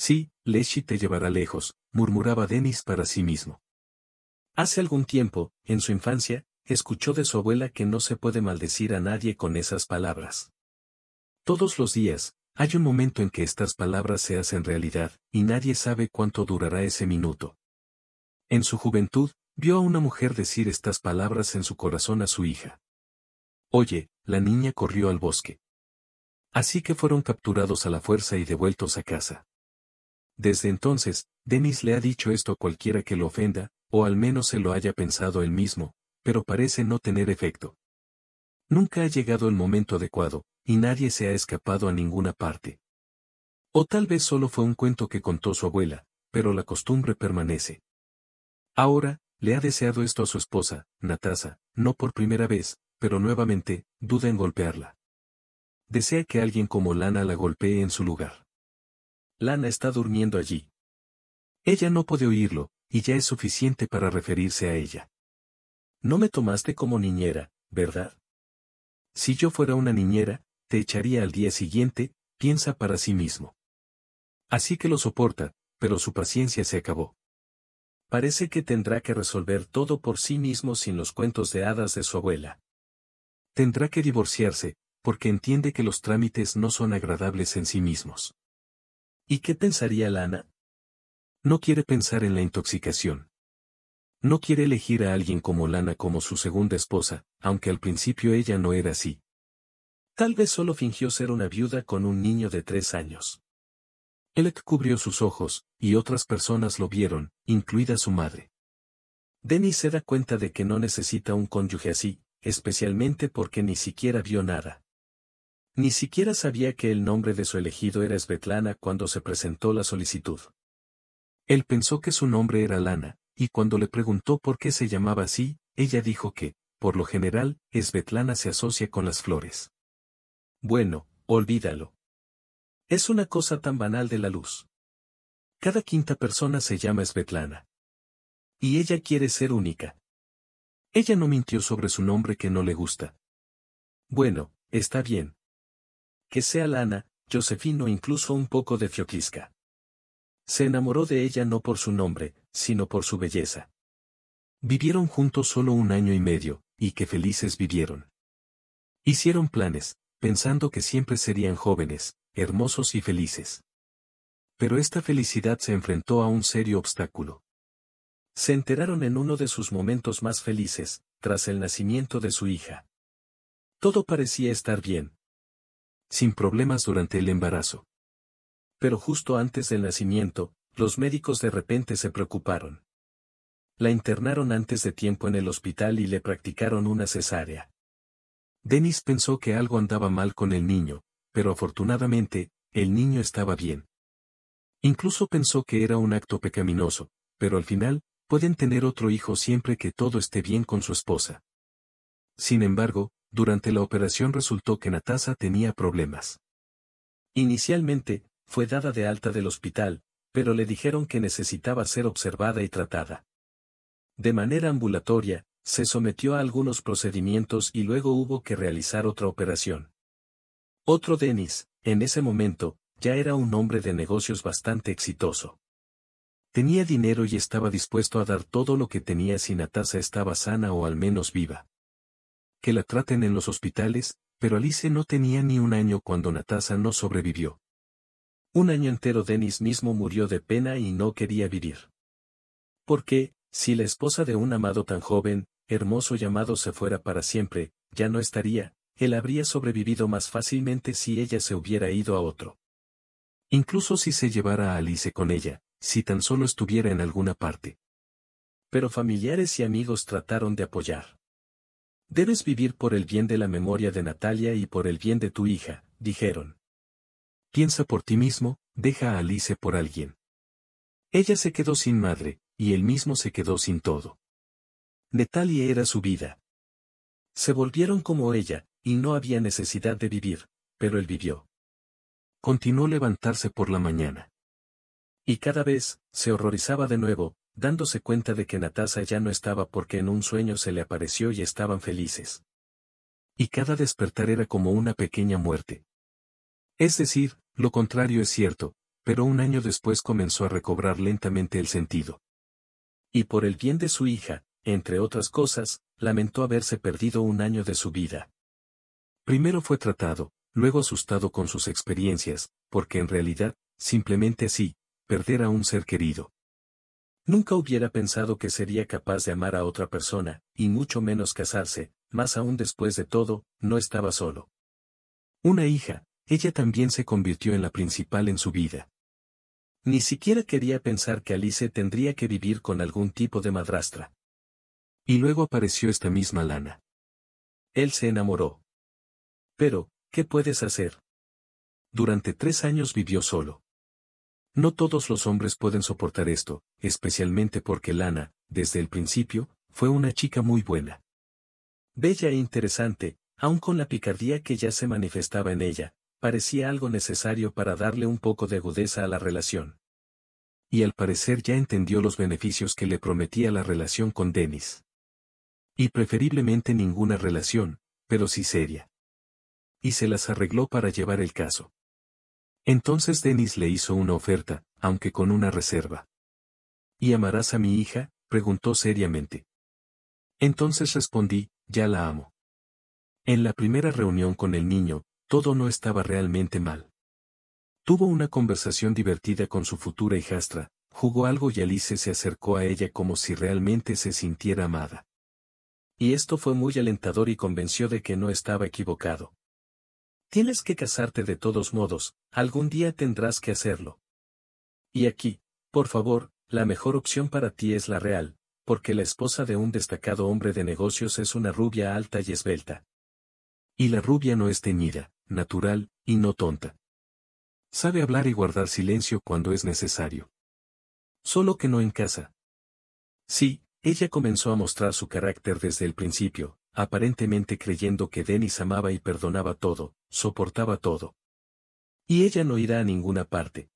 Sí, Leshy te llevará lejos, murmuraba Denis para sí mismo. Hace algún tiempo, en su infancia, escuchó de su abuela que no se puede maldecir a nadie con esas palabras. Todos los días, hay un momento en que estas palabras se hacen realidad, y nadie sabe cuánto durará ese minuto. En su juventud, vio a una mujer decir estas palabras en su corazón a su hija. Oye, la niña corrió al bosque. Así que fueron capturados a la fuerza y devueltos a casa. Desde entonces, Denis le ha dicho esto a cualquiera que lo ofenda, o al menos se lo haya pensado él mismo, pero parece no tener efecto. Nunca ha llegado el momento adecuado, y nadie se ha escapado a ninguna parte. O tal vez solo fue un cuento que contó su abuela, pero la costumbre permanece. Ahora, le ha deseado esto a su esposa, Natasha, no por primera vez, pero nuevamente, duda en golpearla. Desea que alguien como Lana la golpee en su lugar. Lana está durmiendo allí. Ella no puede oírlo, y ya es suficiente para referirse a ella. No me tomaste como niñera, ¿verdad? Si yo fuera una niñera, te echaría al día siguiente, piensa para sí mismo. Así que lo soporta, pero su paciencia se acabó. Parece que tendrá que resolver todo por sí mismo sin los cuentos de hadas de su abuela. Tendrá que divorciarse, porque entiende que los trámites no son agradables en sí mismos. ¿Y qué pensaría Lana? No quiere pensar en la intoxicación. No quiere elegir a alguien como Lana como su segunda esposa, aunque al principio ella no era así. Tal vez solo fingió ser una viuda con un niño de 3 años. Elec cubrió sus ojos, y otras personas lo vieron, incluida su madre. Denis se da cuenta de que no necesita un cónyuge así, especialmente porque ni siquiera vio nada. Ni siquiera sabía que el nombre de su elegido era Svetlana cuando se presentó la solicitud. Él pensó que su nombre era Lana, y cuando le preguntó por qué se llamaba así, ella dijo que, por lo general, Svetlana se asocia con las flores. Bueno, olvídalo. Es una cosa tan banal de la luz. Cada quinta persona se llama Svetlana. Y ella quiere ser única. Ella no mintió sobre su nombre que no le gusta. Bueno, está bien. Que sea Lana, Josephine o incluso un poco de Fiokliska. Se enamoró de ella no por su nombre, sino por su belleza. Vivieron juntos solo 1 año y medio, y qué felices vivieron. Hicieron planes, pensando que siempre serían jóvenes, hermosos y felices. Pero esta felicidad se enfrentó a un serio obstáculo. Se enteraron en uno de sus momentos más felices, tras el nacimiento de su hija. Todo parecía estar bien. Sin problemas durante el embarazo. Pero justo antes del nacimiento, los médicos de repente se preocuparon. La internaron antes de tiempo en el hospital y le practicaron una cesárea. Denis pensó que algo andaba mal con el niño, pero afortunadamente, el niño estaba bien. Incluso pensó que era un acto pecaminoso, pero al final, pueden tener otro hijo siempre que todo esté bien con su esposa. Sin embargo, durante la operación resultó que Natasha tenía problemas. Inicialmente, fue dada de alta del hospital, pero le dijeron que necesitaba ser observada y tratada. De manera ambulatoria, se sometió a algunos procedimientos y luego hubo que realizar otra operación. Otro Denis, en ese momento, ya era un hombre de negocios bastante exitoso. Tenía dinero y estaba dispuesto a dar todo lo que tenía si Natasha estaba sana o al menos viva. Que la traten en los hospitales, pero Alice no tenía ni 1 año cuando Natasha no sobrevivió. 1 año entero Denis mismo murió de pena y no quería vivir. Porque, si la esposa de un amado tan joven, hermoso y amado se fuera para siempre, ya no estaría, él habría sobrevivido más fácilmente si ella se hubiera ido a otro. Incluso si se llevara a Alice con ella, si tan solo estuviera en alguna parte. Pero familiares y amigos trataron de apoyar. Debes vivir por el bien de la memoria de Natalia y por el bien de tu hija, dijeron. Piensa por ti mismo, deja a Alice por alguien. Ella se quedó sin madre, y él mismo se quedó sin todo. Natalia era su vida. Se volvieron como ella, y no había necesidad de vivir, pero él vivió. Continuó levantarse por la mañana. Y cada vez, se horrorizaba de nuevo, dándose cuenta de que Natasha ya no estaba porque en un sueño se le apareció y estaban felices. Y cada despertar era como una pequeña muerte. Es decir, lo contrario es cierto, pero un año después comenzó a recobrar lentamente el sentido. Y por el bien de su hija, entre otras cosas, lamentó haberse perdido un año de su vida. Primero fue tratado, luego asustado con sus experiencias, porque en realidad, simplemente así, perder a un ser querido. Nunca hubiera pensado que sería capaz de amar a otra persona, y mucho menos casarse, más aún después de todo, no estaba solo. Una hija, ella también se convirtió en la principal en su vida. Ni siquiera quería pensar que Alice tendría que vivir con algún tipo de madrastra. Y luego apareció esta misma Lana. Él se enamoró. Pero, ¿qué puedes hacer? Durante 3 años vivió solo. No todos los hombres pueden soportar esto, especialmente porque Lana, desde el principio, fue una chica muy buena. Bella e interesante, aun con la picardía que ya se manifestaba en ella, parecía algo necesario para darle un poco de agudeza a la relación. Y al parecer ya entendió los beneficios que le prometía la relación con Dennis. Y preferiblemente ninguna relación, pero sí seria. Y se las arregló para llevar el caso. Entonces Dennis le hizo una oferta, aunque con una reserva. ¿Y amarás a mi hija?, preguntó seriamente. Entonces respondí, ya la amo. En la primera reunión con el niño, todo no estaba realmente mal. Tuvo una conversación divertida con su futura hijastra, jugó algo y Alice se acercó a ella como si realmente se sintiera amada. Y esto fue muy alentador y convenció de que no estaba equivocado. Tienes que casarte de todos modos, algún día tendrás que hacerlo. Y aquí, por favor, la mejor opción para ti es la real, porque la esposa de un destacado hombre de negocios es una rubia alta y esbelta. Y la rubia no es teñida, natural, y no tonta. Sabe hablar y guardar silencio cuando es necesario. Solo que no en casa. Sí, ella comenzó a mostrar su carácter desde el principio, aparentemente creyendo que Dennis amaba y perdonaba todo, soportaba todo. Y ella no irá a ninguna parte.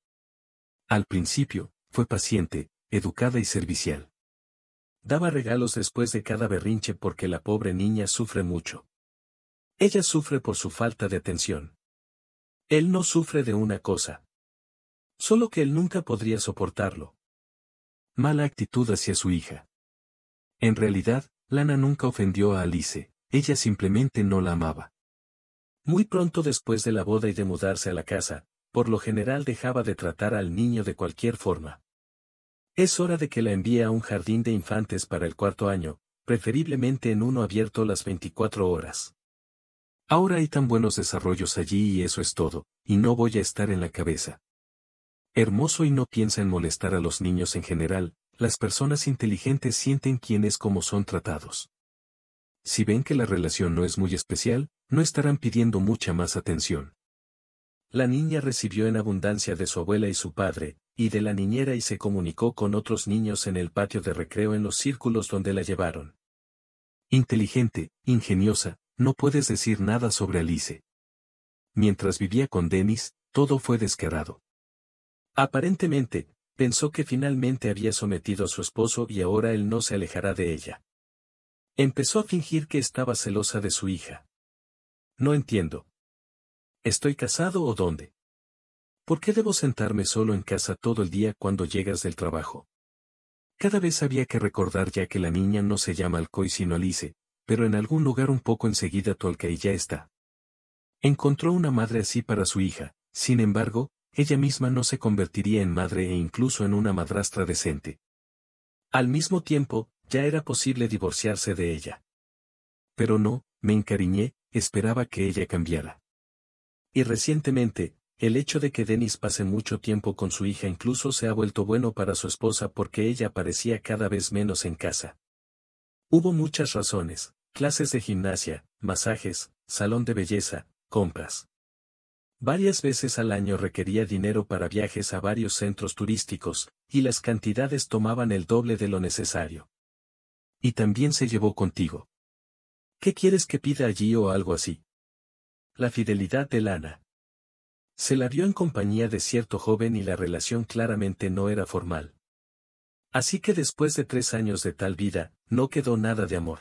Al principio, fue paciente, educada y servicial. Daba regalos después de cada berrinche porque la pobre niña sufre mucho. Ella sufre por su falta de atención. Él no sufre de una cosa. Solo que él nunca podría soportarlo. Mala actitud hacia su hija. En realidad, Lana nunca ofendió a Alice, ella simplemente no la amaba. Muy pronto después de la boda y de mudarse a la casa, por lo general dejaba de tratar al niño de cualquier forma. Es hora de que la envíe a un jardín de infantes para el 4º año, preferiblemente en uno abierto las 24 horas. Ahora hay tan buenos desarrollos allí y eso es todo, y no voy a estar en la cabeza. Hermoso y no piensa en molestar a los niños en general, las personas inteligentes sienten quién es cómo son tratados. Si ven que la relación no es muy especial, no estarán pidiendo mucha más atención. La niña recibió en abundancia de su abuela y su padre, y de la niñera y se comunicó con otros niños en el patio de recreo en los círculos donde la llevaron. Inteligente, ingeniosa, no puedes decir nada sobre Alice. Mientras vivía con Dennis, todo fue descarado. Aparentemente, pensó que finalmente había sometido a su esposo y ahora él no se alejará de ella. Empezó a fingir que estaba celosa de su hija. No entiendo. ¿Estoy casado o dónde? ¿Por qué debo sentarme solo en casa todo el día cuando llegas del trabajo? Cada vez había que recordar ya que la niña no se llama Alcoy sino Alice, pero en algún lugar un poco enseguida tu Alcaí ya está. Encontró una madre así para su hija, sin embargo, ella misma no se convertiría en madre e incluso en una madrastra decente. Al mismo tiempo, ya era posible divorciarse de ella. Pero no, me encariñé, esperaba que ella cambiara. Y recientemente, el hecho de que Dennis pase mucho tiempo con su hija incluso se ha vuelto bueno para su esposa porque ella aparecía cada vez menos en casa. Hubo muchas razones, clases de gimnasia, masajes, salón de belleza, compras. Varias veces al año requería dinero para viajes a varios centros turísticos, y las cantidades tomaban el doble de lo necesario. Y también se llevó contigo. ¿Qué quieres que pida allí o algo así? La fidelidad de Lana. Se la vio en compañía de cierto joven y la relación claramente no era formal. Así que después de 3 años de tal vida, no quedó nada de amor.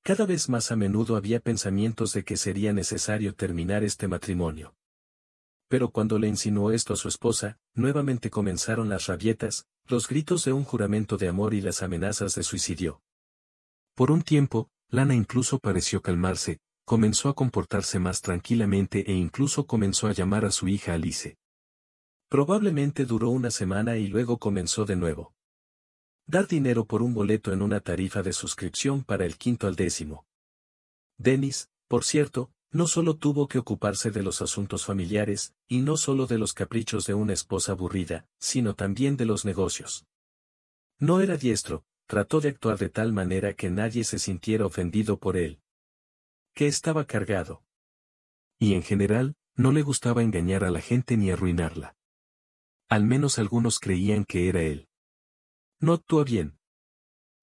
Cada vez más a menudo había pensamientos de que sería necesario terminar este matrimonio. Pero cuando le insinuó esto a su esposa, nuevamente comenzaron las rabietas, los gritos de un juramento de amor y las amenazas de suicidio. Por un tiempo, Lana incluso pareció calmarse, comenzó a comportarse más tranquilamente e incluso comenzó a llamar a su hija Alice. Probablemente duró una semana y luego comenzó de nuevo. Dar dinero por un boleto en una tarifa de suscripción para el quinto al décimo. Dennis, por cierto, no solo tuvo que ocuparse de los asuntos familiares, y no solo de los caprichos de una esposa aburrida, sino también de los negocios. No era diestro, trató de actuar de tal manera que nadie se sintiera ofendido por él. Que estaba cargado. Y en general, no le gustaba engañar a la gente ni arruinarla. Al menos algunos creían que era él. No actúa bien.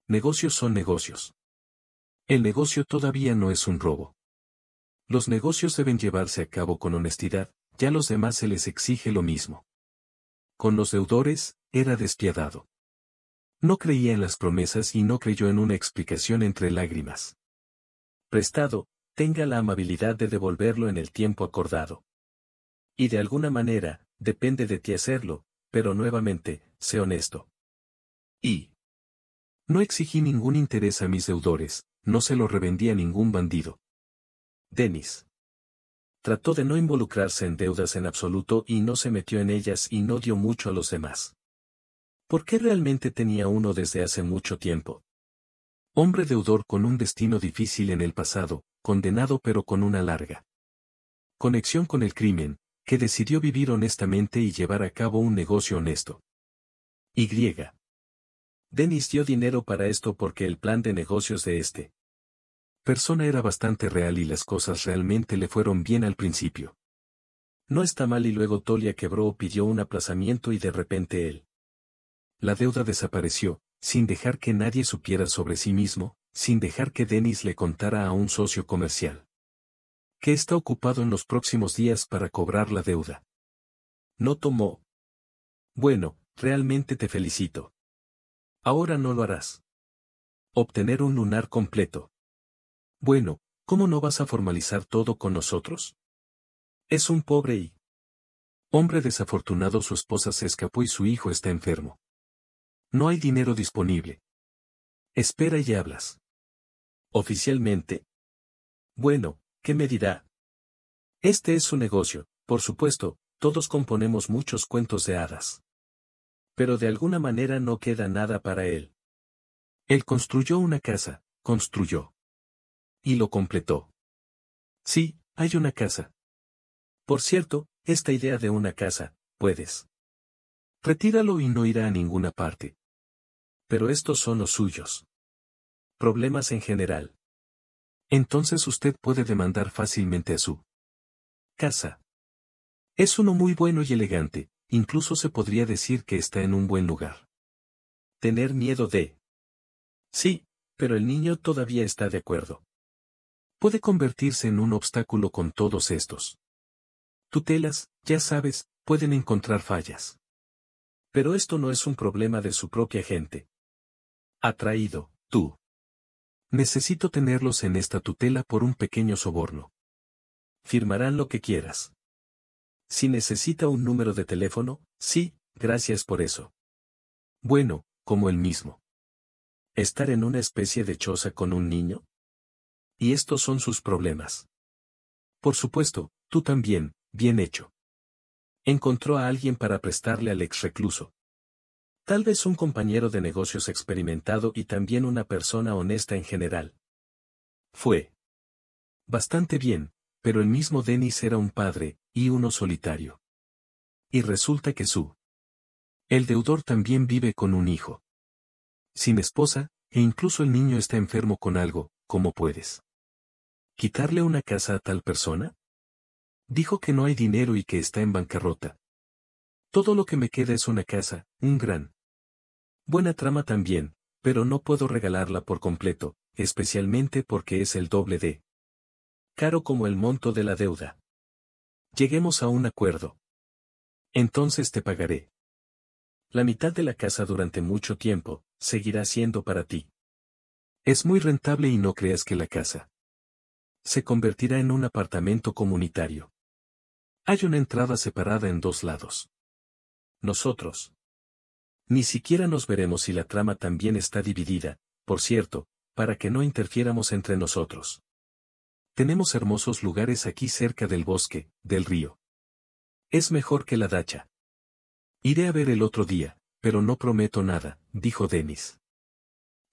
Negocios son negocios. El negocio todavía no es un robo. Los negocios deben llevarse a cabo con honestidad, ya a los demás se les exige lo mismo. Con los deudores, era despiadado. No creía en las promesas y no creyó en una explicación entre lágrimas. Prestado, tenga la amabilidad de devolverlo en el tiempo acordado. Y de alguna manera, depende de ti hacerlo, pero nuevamente, sé honesto. Y no exigí ningún interés a mis deudores, no se lo revendí a ningún bandido. Dennis trató de no involucrarse en deudas en absoluto y no se metió en ellas y no dio mucho a los demás. ¿Por qué realmente tenía uno desde hace mucho tiempo? Hombre deudor con un destino difícil en el pasado, condenado pero con una larga conexión con el crimen, que decidió vivir honestamente y llevar a cabo un negocio honesto. Y. Dennis dio dinero para esto porque el plan de negocios de este persona era bastante real y las cosas realmente le fueron bien al principio. No está mal y luego Tolia quebró o pidió un aplazamiento y de repente él. La deuda desapareció, sin dejar que nadie supiera sobre sí mismo, sin dejar que Dennis le contara a un socio comercial que está ocupado en los próximos días para cobrar la deuda. No tomó. Bueno, realmente te felicito. Ahora no lo harás. Obtener un lunar completo. Bueno, ¿cómo no vas a formalizar todo con nosotros? Es un pobre y hombre desafortunado. Su esposa se escapó y su hijo está enfermo. No hay dinero disponible. Espera y hablas. Oficialmente. Bueno, ¿qué me dirá? Este es su negocio, por supuesto, todos componemos muchos cuentos de hadas. Pero de alguna manera no queda nada para él. Él construyó una casa, construyó. Y lo completó. Sí, hay una casa. Por cierto, esta idea de una casa, puedes. Retíralo y no irá a ninguna parte. Pero estos son los suyos. Problemas en general. Entonces usted puede demandar fácilmente a su casa. Es uno muy bueno y elegante, incluso se podría decir que está en un buen lugar. Tener miedo de. Sí, pero el niño todavía está de acuerdo. Puede convertirse en un obstáculo con todos estos tutelas, ya sabes, pueden encontrar fallas. Pero esto no es un problema de su propia gente. Atraído, tú. Necesito tenerlos en esta tutela por un pequeño soborno. Firmarán lo que quieras. Si necesita un número de teléfono, sí, gracias por eso. Bueno, como el mismo. ¿Estar en una especie de choza con un niño? Y estos son sus problemas. Por supuesto, tú también, bien hecho. Encontró a alguien para prestarle al ex recluso. Tal vez un compañero de negocios experimentado y también una persona honesta en general. Fue bastante bien, pero el mismo Dennis era un padre, y uno solitario. Y resulta que el deudor también vive con un hijo. Sin esposa, e incluso el niño está enfermo con algo. ¿Cómo puedes quitarle una casa a tal persona? Dijo que no hay dinero y que está en bancarrota. Todo lo que me queda es una casa, un gran buena trama también, pero no puedo regalarla por completo, especialmente porque es el doble de caro como el monto de la deuda. Lleguemos a un acuerdo. Entonces te pagaré. La mitad de la casa durante mucho tiempo, seguirá siendo para ti. Es muy rentable y no creas que la casa se convertirá en un apartamento comunitario. Hay una entrada separada en dos lados. Nosotros. Ni siquiera nos veremos y la trama también está dividida, por cierto, para que no interfiéramos entre nosotros. Tenemos hermosos lugares aquí cerca del bosque, del río. Es mejor que la dacha. Iré a ver el otro día, pero no prometo nada, dijo Denis.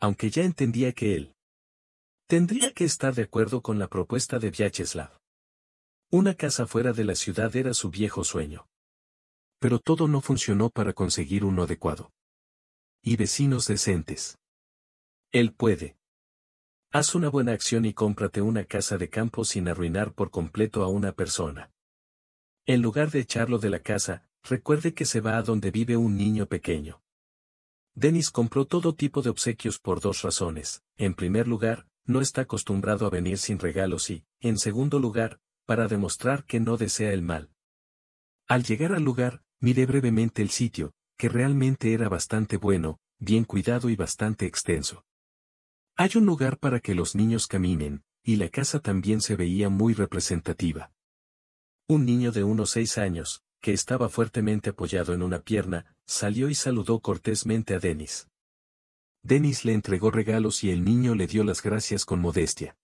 Aunque ya entendía que él tendría que estar de acuerdo con la propuesta de Vyacheslav. Una casa fuera de la ciudad era su viejo sueño. Pero todo no funcionó para conseguir uno adecuado. Y vecinos decentes. Él puede. Haz una buena acción y cómprate una casa de campo sin arruinar por completo a una persona. En lugar de echarlo de la casa, recuerde que se va a donde vive un niño pequeño. Denis compró todo tipo de obsequios por dos razones. En primer lugar, no está acostumbrado a venir sin regalos y, en segundo lugar, para demostrar que no desea el mal. Al llegar al lugar, miré brevemente el sitio, que realmente era bastante bueno, bien cuidado y bastante extenso. Hay un lugar para que los niños caminen, y la casa también se veía muy representativa. Un niño de unos 6 años, que estaba fuertemente apoyado en una pierna, salió y saludó cortésmente a Denis. Denis le entregó regalos y el niño le dio las gracias con modestia.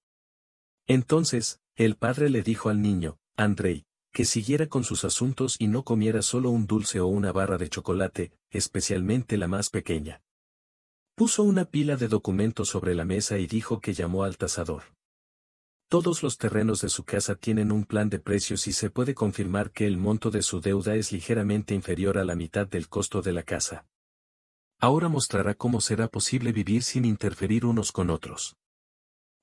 Entonces, el padre le dijo al niño, Andrei, que siguiera con sus asuntos y no comiera solo un dulce o una barra de chocolate, especialmente la más pequeña. Puso una pila de documentos sobre la mesa y dijo que llamó al tasador. Todos los terrenos de su casa tienen un plan de precios y se puede confirmar que el monto de su deuda es ligeramente inferior a la mitad del costo de la casa. Ahora mostrará cómo será posible vivir sin interferir unos con otros.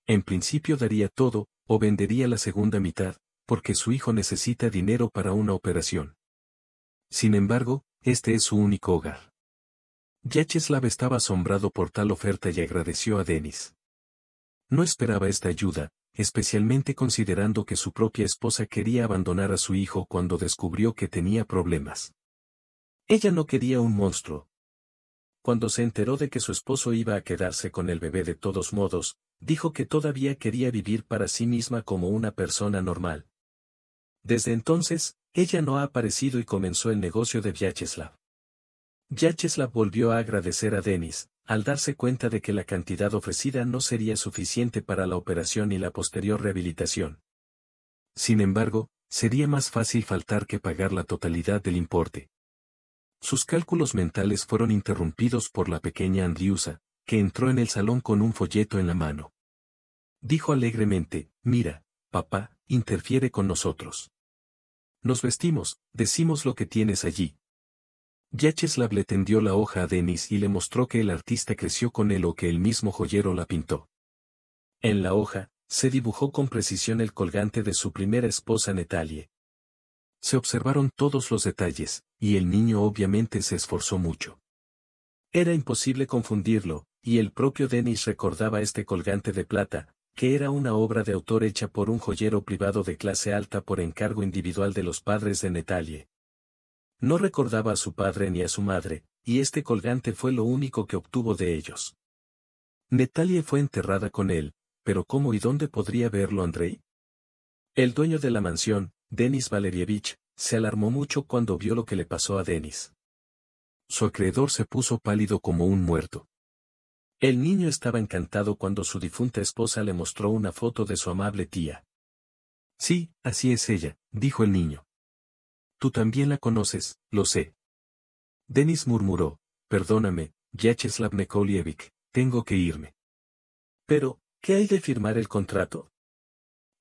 En principio daría todo, o vendería la segunda mitad, porque su hijo necesita dinero para una operación. Sin embargo, este es su único hogar. Vyacheslav estaba asombrado por tal oferta y agradeció a Denis. No esperaba esta ayuda, especialmente considerando que su propia esposa quería abandonar a su hijo cuando descubrió que tenía problemas. Ella no quería un monstruo. Cuando se enteró de que su esposo iba a quedarse con el bebé de todos modos, dijo que todavía quería vivir para sí misma como una persona normal. Desde entonces, ella no ha aparecido y comenzó el negocio de Vyacheslav. Vyacheslav volvió a agradecer a Denis, al darse cuenta de que la cantidad ofrecida no sería suficiente para la operación y la posterior rehabilitación. Sin embargo, sería más fácil faltar que pagar la totalidad del importe. Sus cálculos mentales fueron interrumpidos por la pequeña Andriusa, que entró en el salón con un folleto en la mano. Dijo alegremente, mira, papá, interfiere con nosotros. Nos vestimos, decimos lo que tienes allí. Vyacheslav le tendió la hoja a Denis y le mostró que el artista creció con él o que el mismo joyero la pintó. En la hoja, se dibujó con precisión el colgante de su primera esposa Natalie. Se observaron todos los detalles, y el niño obviamente se esforzó mucho. Era imposible confundirlo, y el propio Denis recordaba este colgante de plata, que era una obra de autor hecha por un joyero privado de clase alta por encargo individual de los padres de Natalie. No recordaba a su padre ni a su madre, y este colgante fue lo único que obtuvo de ellos. Natalie fue enterrada con él, pero ¿cómo y dónde podría verlo Andrei? El dueño de la mansión, Denis Valerievich, se alarmó mucho cuando vio lo que le pasó a Denis. Su acreedor se puso pálido como un muerto. El niño estaba encantado cuando su difunta esposa le mostró una foto de su amable tía. Sí, así es ella, dijo el niño. Tú también la conoces, lo sé. Denis murmuró, perdóname, Vyacheslav Nikolievich, tengo que irme. Pero, ¿qué hay de firmar el contrato?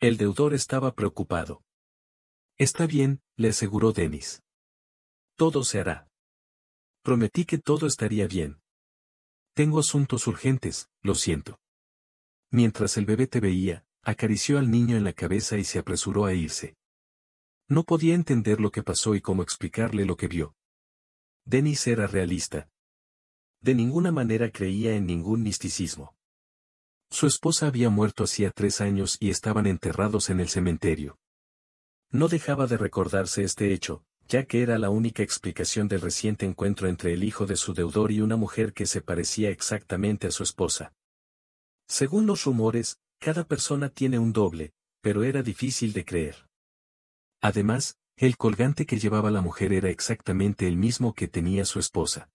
El deudor estaba preocupado. Está bien, le aseguró Denis. Todo se hará. Prometí que todo estaría bien. Tengo asuntos urgentes, lo siento. Mientras el bebé te veía, acarició al niño en la cabeza y se apresuró a irse. No podía entender lo que pasó y cómo explicarle lo que vio. Denis era realista. De ninguna manera creía en ningún misticismo. Su esposa había muerto hacía 3 años y estaban enterrados en el cementerio. No dejaba de recordarse este hecho, ya que era la única explicación del reciente encuentro entre el hijo de su deudor y una mujer que se parecía exactamente a su esposa. Según los rumores, cada persona tiene un doble, pero era difícil de creer. Además, el colgante que llevaba la mujer era exactamente el mismo que tenía su esposa.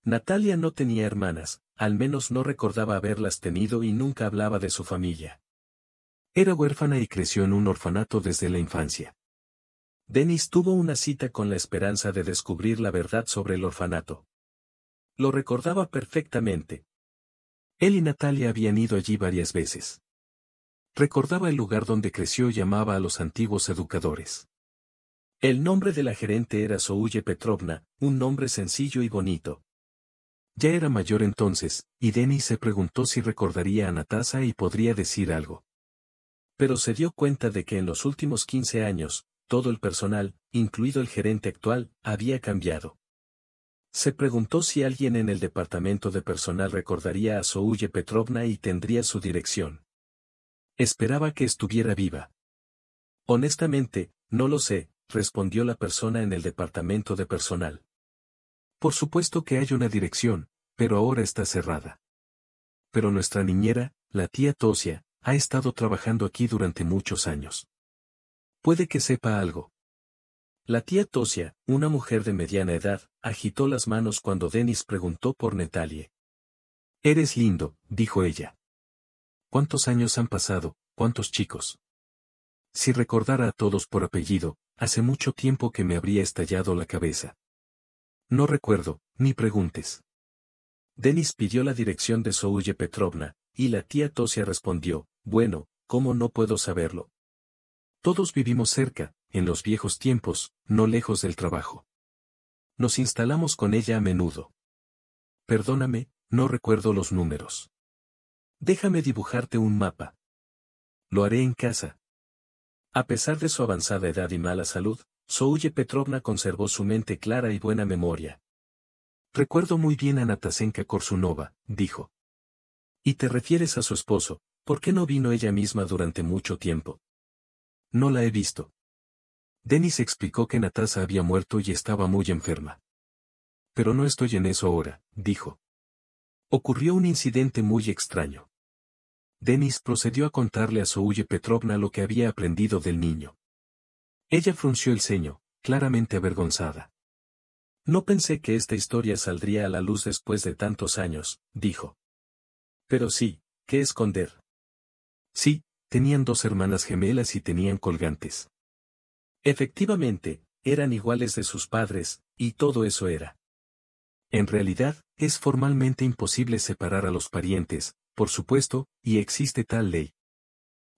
Natalia no tenía hermanas, al menos no recordaba haberlas tenido y nunca hablaba de su familia. Era huérfana y creció en un orfanato desde la infancia. Denis tuvo una cita con la esperanza de descubrir la verdad sobre el orfanato. Lo recordaba perfectamente. Él y Natalia habían ido allí varias veces. Recordaba el lugar donde creció y amaba a los antiguos educadores. El nombre de la gerente era Zouye Petrovna, un nombre sencillo y bonito. Ya era mayor entonces, y Denis se preguntó si recordaría a Natasa y podría decir algo. Pero se dio cuenta de que en los últimos 15 años, todo el personal, incluido el gerente actual, había cambiado. Se preguntó si alguien en el departamento de personal recordaría a Zouye Petrovna y tendría su dirección. Esperaba que estuviera viva. Honestamente, no lo sé, respondió la persona en el departamento de personal. Por supuesto que hay una dirección, pero ahora está cerrada. Pero nuestra niñera, la tía Tosia, ha estado trabajando aquí durante muchos años. Puede que sepa algo. La tía Tosia, una mujer de mediana edad, agitó las manos cuando Denis preguntó por Natalie. Eres lindo, dijo ella. ¿Cuántos años han pasado? ¿Cuántos chicos? Si recordara a todos por apellido, hace mucho tiempo que me habría estallado la cabeza. No recuerdo, ni preguntes. Denis pidió la dirección de Zouye Petrovna, y la tía Tosia respondió, bueno, ¿cómo no puedo saberlo? Todos vivimos cerca, en los viejos tiempos, no lejos del trabajo. Nos instalamos con ella a menudo. Perdóname, no recuerdo los números. Déjame dibujarte un mapa. Lo haré en casa. A pesar de su avanzada edad y mala salud, Zouye Petrovna conservó su mente clara y buena memoria. Recuerdo muy bien a Natasenka Korsunova, dijo. ¿Y te refieres a su esposo? ¿Por qué no vino ella misma durante mucho tiempo? No la he visto. Denis explicó que Natasa había muerto y estaba muy enferma. Pero no estoy en eso ahora, dijo. Ocurrió un incidente muy extraño. Denis procedió a contarle a Zouye Petrovna lo que había aprendido del niño. Ella frunció el ceño, claramente avergonzada. No pensé que esta historia saldría a la luz después de tantos años, dijo. Pero sí, ¿qué esconder? Sí, tenían dos hermanas gemelas y tenían colgantes. Efectivamente, eran iguales de sus padres, y todo eso era. En realidad, es formalmente imposible separar a los parientes, por supuesto, y existe tal ley.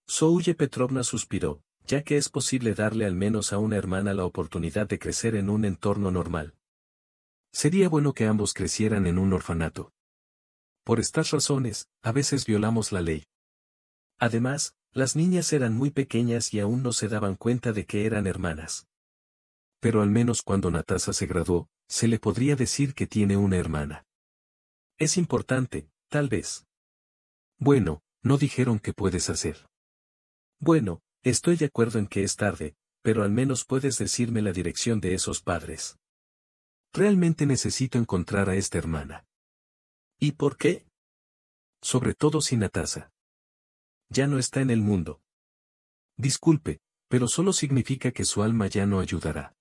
Zouye Petrovna suspiró, ya que es posible darle al menos a una hermana la oportunidad de crecer en un entorno normal. Sería bueno que ambos crecieran en un orfanato. Por estas razones, a veces violamos la ley. Además, las niñas eran muy pequeñas y aún no se daban cuenta de que eran hermanas. Pero al menos cuando Natasa se graduó, se le podría decir que tiene una hermana. Es importante, tal vez. Bueno, no dijeron qué puedes hacer. Bueno, estoy de acuerdo en que es tarde, pero al menos puedes decirme la dirección de esos padres. Realmente necesito encontrar a esta hermana. ¿Y por qué? Sobre todo si Natasa ya no está en el mundo. Disculpe, pero solo significa que su alma ya no ayudará.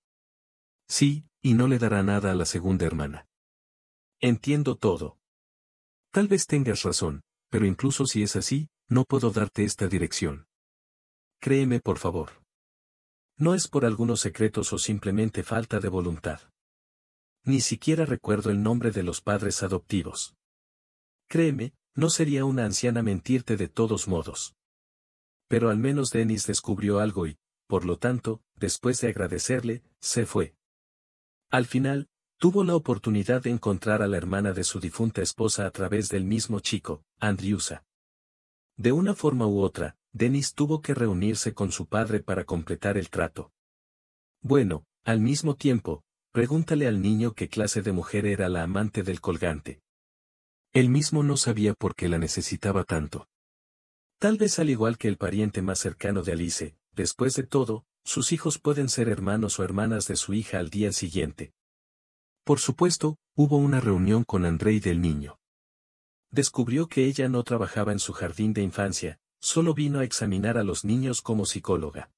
Sí, y no le dará nada a la segunda hermana. Entiendo todo. Tal vez tengas razón, pero incluso si es así, no puedo darte esta dirección. Créeme por favor. No es por algunos secretos o simplemente falta de voluntad. Ni siquiera recuerdo el nombre de los padres adoptivos. Créeme, no sería una anciana mentirte de todos modos. Pero al menos Denis descubrió algo y, por lo tanto, después de agradecerle, se fue. Al final, tuvo la oportunidad de encontrar a la hermana de su difunta esposa a través del mismo chico, Andriusa. De una forma u otra, Denis tuvo que reunirse con su padre para completar el trato. Bueno, al mismo tiempo, pregúntale al niño qué clase de mujer era la amante del colgante. Él mismo no sabía por qué la necesitaba tanto. Tal vez al igual que el pariente más cercano de Alice, después de todo, sus hijos pueden ser hermanos o hermanas de su hija al día siguiente. Por supuesto, hubo una reunión con Andrei del niño. Descubrió que ella no trabajaba en su jardín de infancia, solo vino a examinar a los niños como psicóloga.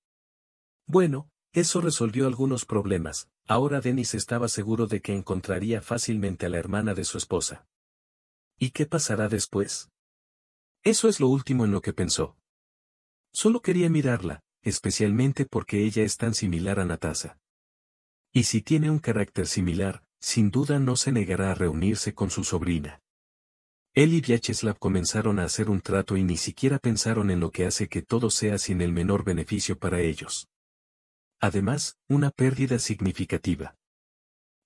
Bueno, Eso resolvió algunos problemas. Ahora Denis estaba seguro de que encontraría fácilmente a la hermana de su esposa. ¿Y qué pasará después? Eso es lo último en lo que pensó. Solo quería mirarla, especialmente porque ella es tan similar a Natasha. Y si tiene un carácter similar, sin duda no se negará a reunirse con su sobrina. Él y Vyacheslav comenzaron a hacer un trato y ni siquiera pensaron en lo que hace que todo sea sin el menor beneficio para ellos. Además, una pérdida significativa.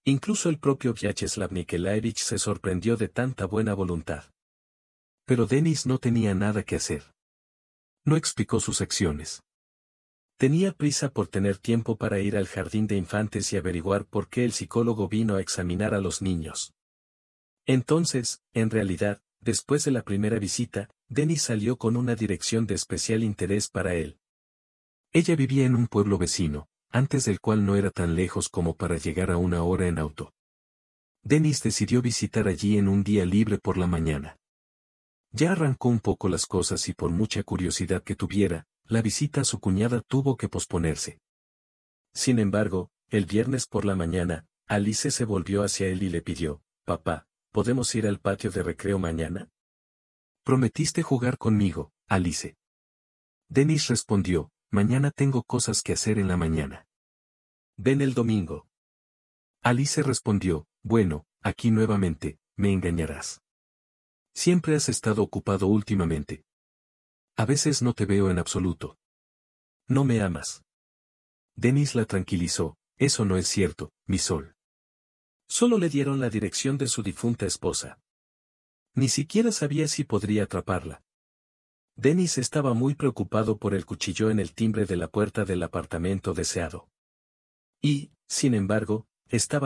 Incluso el propio Vyacheslav Nikolaevich se sorprendió de tanta buena voluntad. Pero Denis no tenía nada que hacer. No explicó sus acciones. Tenía prisa por tener tiempo para ir al jardín de infantes y averiguar por qué el psicólogo vino a examinar a los niños. Entonces, en realidad, después de la primera visita, Denis salió con una dirección de especial interés para él. Ella vivía en un pueblo vecino, antes del cual no era tan lejos como para llegar a 1 hora en auto. Denis decidió visitar allí en un día libre por la mañana. Ya arrancó un poco las cosas y por mucha curiosidad que tuviera, la visita a su cuñada tuvo que posponerse. Sin embargo, el viernes por la mañana, Alice se volvió hacia él y le pidió, «Papá, ¿podemos ir al patio de recreo mañana?» «Prometiste jugar conmigo, Alice». Denis respondió, «Mañana tengo cosas que hacer en la mañana». «Ven el domingo». Alice respondió, «Bueno, aquí nuevamente, me engañarás. Siempre has estado ocupado últimamente. A veces no te veo en absoluto. No me amas». Denis la tranquilizó, «Eso no es cierto, mi sol». Solo le dieron la dirección de su difunta esposa. Ni siquiera sabía si podría atraparla. Denis estaba muy preocupado por el cuchillo en el timbre de la puerta del apartamento deseado. Y, sin embargo,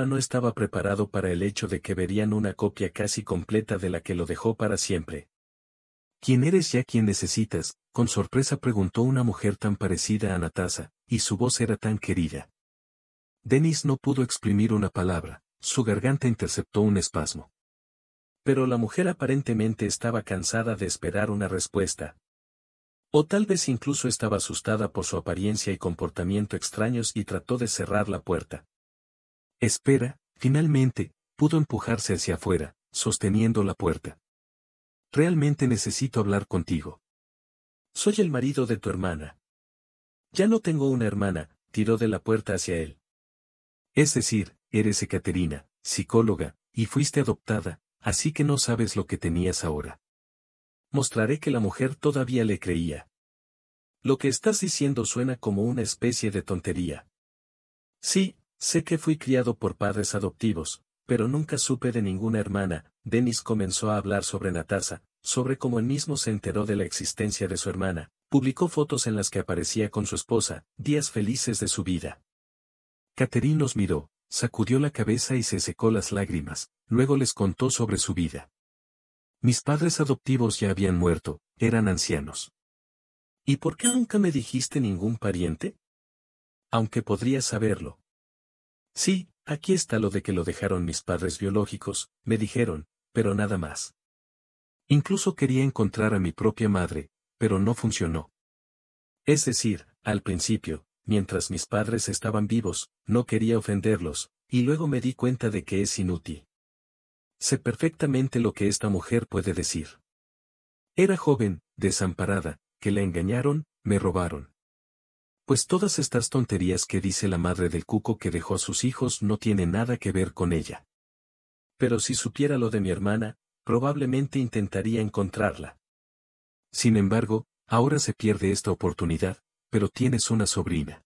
no estaba preparado para el hecho de que verían una copia casi completa de la que lo dejó para siempre. «¿Quién eres ya quien necesitas?», con sorpresa preguntó una mujer tan parecida a Natasha, y su voz era tan querida. Denis no pudo exprimir una palabra, su garganta interceptó un espasmo. Pero la mujer aparentemente estaba cansada de esperar una respuesta. O tal vez incluso estaba asustada por su apariencia y comportamiento extraños y trató de cerrar la puerta. «Espera», finalmente, pudo empujarse hacia afuera, sosteniendo la puerta. «Realmente necesito hablar contigo. Soy el marido de tu hermana». «Ya no tengo una hermana», tiró de la puerta hacia él. «Es decir, eres Ekaterina, psicóloga, y fuiste adoptada, así que no sabes lo que tenías ahora». Mostraré que la mujer todavía le creía. «Lo que estás diciendo suena como una especie de tontería». «Sí, sé que fui criado por padres adoptivos, pero nunca supe de ninguna hermana». Denis comenzó a hablar sobre Natasha, sobre cómo él mismo se enteró de la existencia de su hermana, publicó fotos en las que aparecía con su esposa, días felices de su vida. Catherine los miró, sacudió la cabeza y se secó las lágrimas, luego les contó sobre su vida. «Mis padres adoptivos ya habían muerto, eran ancianos». «¿Y por qué nunca me dijiste ningún pariente?» «Aunque podrías saberlo». «Sí, aquí está lo de que lo dejaron mis padres biológicos», me dijeron, «pero nada más». Incluso quería encontrar a mi propia madre, pero no funcionó. Es decir, al principio, mientras mis padres estaban vivos, no quería ofenderlos, y luego me di cuenta de que es inútil. Sé perfectamente lo que esta mujer puede decir. Era joven, desamparada, que la engañaron, me robaron. Pues todas estas tonterías que dice la madre del cuco que dejó a sus hijos no tienen nada que ver con ella. Pero si supiera lo de mi hermana, probablemente intentaría encontrarla. Sin embargo, ahora se pierde esta oportunidad, pero tienes una sobrina.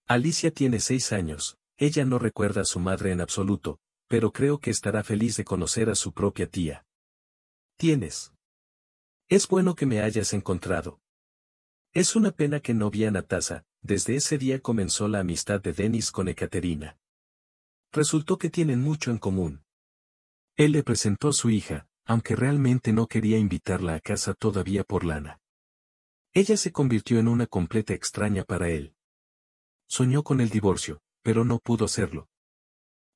Alicia tiene 6 años, ella no recuerda a su madre en absoluto, pero creo que estará feliz de conocer a su propia tía. ¿Tienes? Es bueno que me hayas encontrado. Es una pena que no vi a Natasha, desde ese día comenzó la amistad de Denis con Ekaterina. Resultó que tienen mucho en común. Él le presentó a su hija, aunque realmente no quería invitarla a casa todavía por lana. Ella se convirtió en una completa extraña para él. Soñó con el divorcio, pero no pudo hacerlo.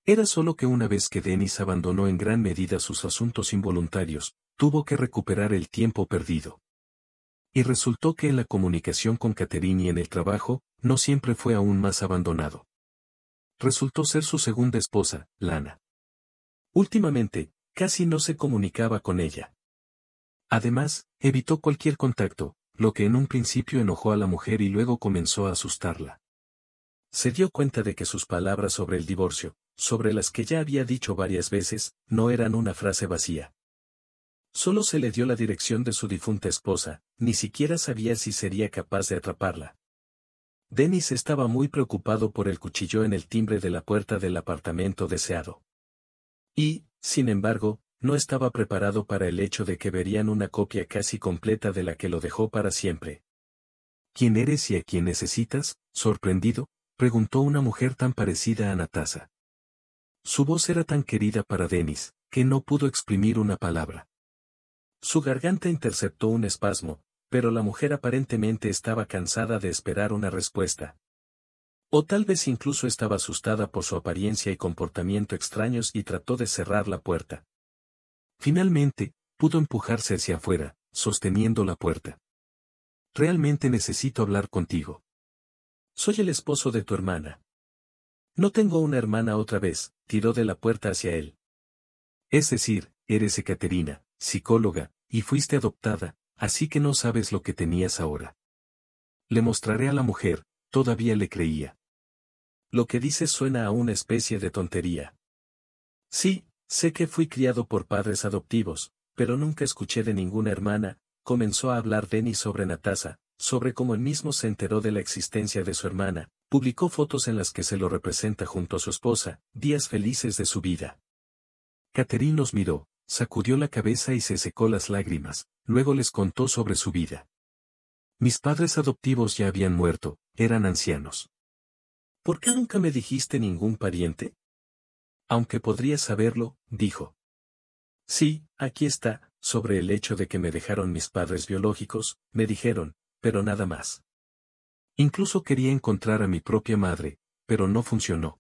Era solo que una vez que Denis abandonó en gran medida sus asuntos involuntarios, tuvo que recuperar el tiempo perdido. Y resultó que en la comunicación con Catherine y en el trabajo, no siempre fue aún más abandonado. Resultó ser su segunda esposa, Lana. Últimamente, casi no se comunicaba con ella. Además, evitó cualquier contacto, lo que en un principio enojó a la mujer y luego comenzó a asustarla. Se dio cuenta de que sus palabras sobre el divorcio, sobre las que ya había dicho varias veces, no eran una frase vacía. Solo se le dio la dirección de su difunta esposa, ni siquiera sabía si sería capaz de atraparla. Dennis estaba muy preocupado por el cuchillo en el timbre de la puerta del apartamento deseado. Y, sin embargo, no estaba preparado para el hecho de que verían una copia casi completa de la que lo dejó para siempre. ¿Quién eres y a quién necesitas? Sorprendido, preguntó una mujer tan parecida a Natasha. Su voz era tan querida para Dennis, que no pudo exprimir una palabra. Su garganta interceptó un espasmo, pero la mujer aparentemente estaba cansada de esperar una respuesta. O tal vez incluso estaba asustada por su apariencia y comportamiento extraños y trató de cerrar la puerta. Finalmente, pudo empujarse hacia afuera, sosteniendo la puerta. Realmente necesito hablar contigo. Soy el esposo de tu hermana. No tengo una hermana otra vez, tiró de la puerta hacia él. Es decir, eres Ekaterina, psicóloga, y fuiste adoptada, así que no sabes lo que tenías ahora. Le mostraré a la mujer, todavía le creía. Lo que dices suena a una especie de tontería. Sí, sé que fui criado por padres adoptivos, pero nunca escuché de ninguna hermana, comenzó a hablar Dennis sobre Natasha, sobre cómo él mismo se enteró de la existencia de su hermana, publicó fotos en las que se lo representa junto a su esposa, días felices de su vida. Catherine los miró, sacudió la cabeza y se secó las lágrimas, luego les contó sobre su vida. Mis padres adoptivos ya habían muerto, eran ancianos. ¿Por qué nunca me dijiste ningún pariente? Aunque podrías saberlo, dijo. Sí, aquí está, sobre el hecho de que me dejaron mis padres biológicos, me dijeron, pero nada más. Incluso quería encontrar a mi propia madre, pero no funcionó.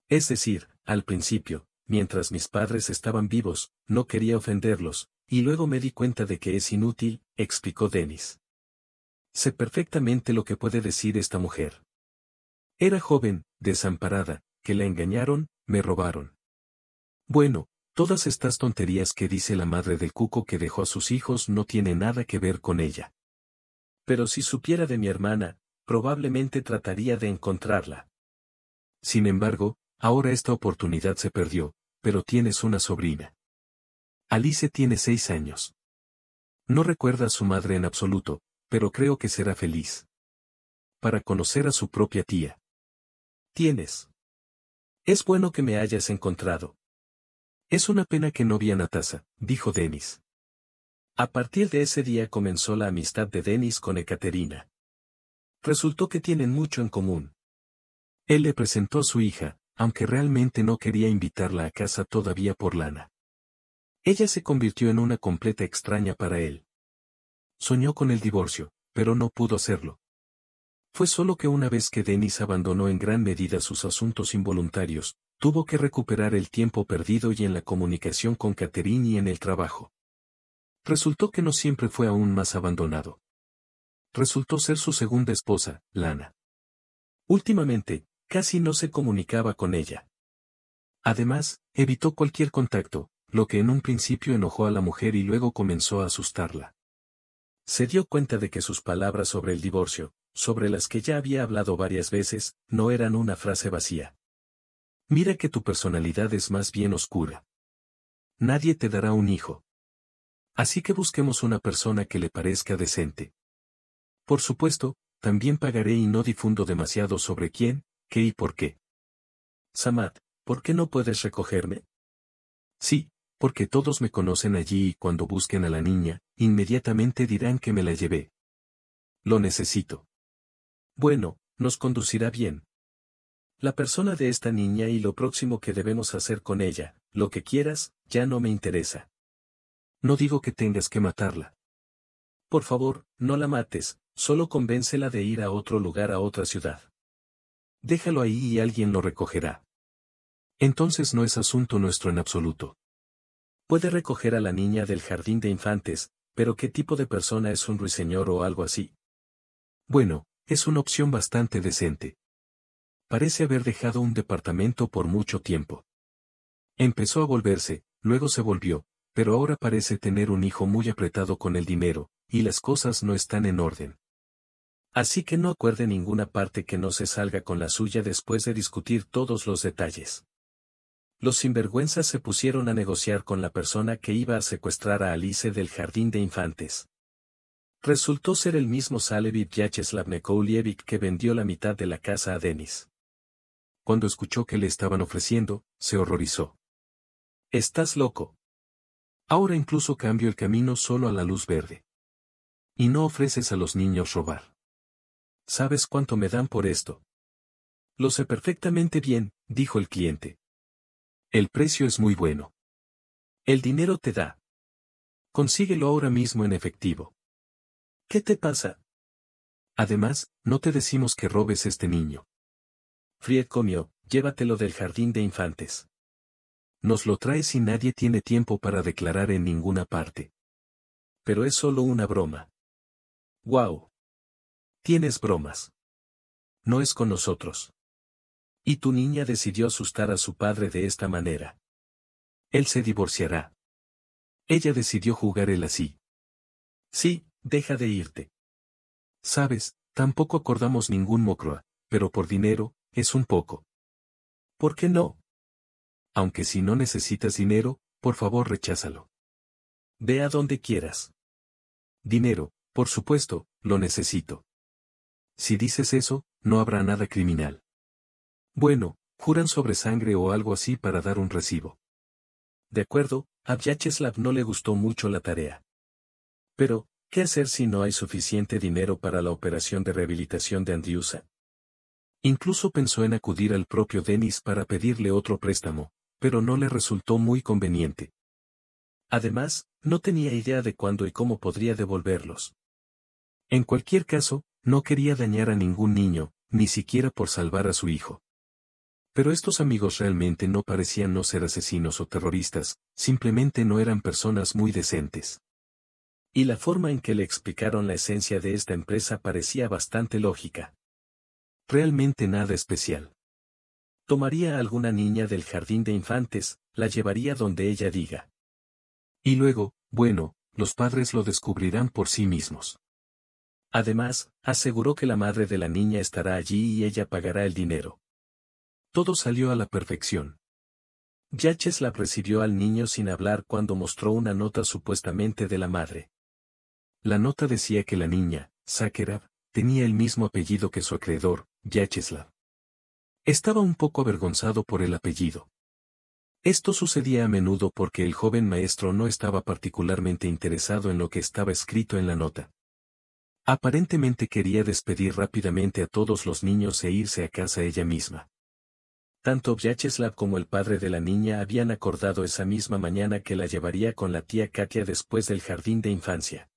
Es decir, al principio, mientras mis padres estaban vivos, no quería ofenderlos, y luego me di cuenta de que es inútil, explicó Dennis. Sé perfectamente lo que puede decir esta mujer. Era joven, desamparada, que la engañaron, me robaron. Bueno, todas estas tonterías que dice la madre del cuco que dejó a sus hijos no tiene nada que ver con ella. Pero si supiera de mi hermana, probablemente trataría de encontrarla. Sin embargo, ahora esta oportunidad se perdió, pero tienes una sobrina. Alice tiene 6 años. No recuerda a su madre en absoluto, pero creo que será feliz. Para conocer a su propia tía. Tienes. Es bueno que me hayas encontrado. Es una pena que no vi a Natasha, dijo Dennis. A partir de ese día comenzó la amistad de Dennis con Ekaterina. Resultó que tienen mucho en común. Él le presentó a su hija, aunque realmente no quería invitarla a casa todavía por Lana. Ella se convirtió en una completa extraña para él. Soñó con el divorcio, pero no pudo hacerlo. Fue solo que una vez que Dennis abandonó en gran medida sus asuntos involuntarios, tuvo que recuperar el tiempo perdido y en la comunicación con Catherine y en el trabajo. Resultó que no siempre fue aún más abandonado. Resultó ser su segunda esposa, Lana. Últimamente, casi no se comunicaba con ella. Además, evitó cualquier contacto, lo que en un principio enojó a la mujer y luego comenzó a asustarla. Se dio cuenta de que sus palabras sobre el divorcio, sobre las que ya había hablado varias veces, no eran una frase vacía. Mira que tu personalidad es más bien oscura. Nadie te dará un hijo. Así que busquemos una persona que le parezca decente. Por supuesto, también pagaré y no difundo demasiado sobre quién, qué y por qué. Samad, ¿por qué no puedes recogerme? Sí, porque todos me conocen allí y cuando busquen a la niña, inmediatamente dirán que me la llevé. Lo necesito. Bueno, nos conducirá bien. La persona de esta niña y lo próximo que debemos hacer con ella, lo que quieras, ya no me interesa. No digo que tengas que matarla. Por favor, no la mates, solo convéncela de ir a otro lugar, a otra ciudad. Déjalo ahí y alguien lo recogerá. Entonces no es asunto nuestro en absoluto. Puede recoger a la niña del jardín de infantes, pero ¿qué tipo de persona es un ruiseñor o algo así? Bueno, es una opción bastante decente. Parece haber dejado un departamento por mucho tiempo. Empezó a volverse, luego se volvió, pero ahora parece tener un hijo muy apretado con el dinero, y las cosas no están en orden. Así que no acuerde ninguna parte que no se salga con la suya después de discutir todos los detalles. Los sinvergüenzas se pusieron a negociar con la persona que iba a secuestrar a Alice del jardín de infantes. Resultó ser el mismo Salevi Vyacheslav Nekoulievich que vendió la mitad de la casa a Denis. Cuando escuchó que le estaban ofreciendo, se horrorizó. «Estás loco. Ahora incluso cambio el camino solo a la luz verde. Y no ofreces a los niños robar. ¿Sabes cuánto me dan por esto?» «Lo sé perfectamente bien», dijo el cliente. «El precio es muy bueno. El dinero te da. Consíguelo ahora mismo en efectivo». «¿Qué te pasa? Además, no te decimos que robes este niño». «Fried comió, llévatelo del jardín de infantes. Nos lo traes y nadie tiene tiempo para declarar en ninguna parte». «Pero es solo una broma». «Wow. Tienes bromas. No es con nosotros». «Y tu niña decidió asustar a su padre de esta manera. Él se divorciará. Ella decidió jugar él así». «Sí, deja de irte. Sabes, tampoco acordamos ningún mocroa, pero por dinero, es un poco». «¿Por qué no? Aunque si no necesitas dinero, por favor recházalo. Ve a donde quieras». «Dinero, por supuesto, lo necesito». «Si dices eso, no habrá nada criminal». «Bueno, juran sobre sangre o algo así para dar un recibo». De acuerdo, a Vyacheslav no le gustó mucho la tarea. Pero, ¿qué hacer si no hay suficiente dinero para la operación de rehabilitación de Andriusa? Incluso pensó en acudir al propio Denis para pedirle otro préstamo, pero no le resultó muy conveniente. Además, no tenía idea de cuándo y cómo podría devolverlos. En cualquier caso, no quería dañar a ningún niño, ni siquiera por salvar a su hijo. Pero estos amigos realmente no parecían no ser asesinos o terroristas, simplemente no eran personas muy decentes. Y la forma en que le explicaron la esencia de esta empresa parecía bastante lógica. Realmente nada especial. Tomaría a alguna niña del jardín de infantes, la llevaría donde ella diga. Y luego, bueno, los padres lo descubrirán por sí mismos. Además, aseguró que la madre de la niña estará allí y ella pagará el dinero. Todo salió a la perfección. Vyacheslav recibió al niño sin hablar cuando mostró una nota supuestamente de la madre. La nota decía que la niña, Sakharov, tenía el mismo apellido que su acreedor, Vyacheslav. Estaba un poco avergonzado por el apellido. Esto sucedía a menudo porque el joven maestro no estaba particularmente interesado en lo que estaba escrito en la nota. Aparentemente quería despedir rápidamente a todos los niños e irse a casa ella misma. Tanto Vyacheslav como el padre de la niña habían acordado esa misma mañana que la llevaría con la tía Katia después del jardín de infancia.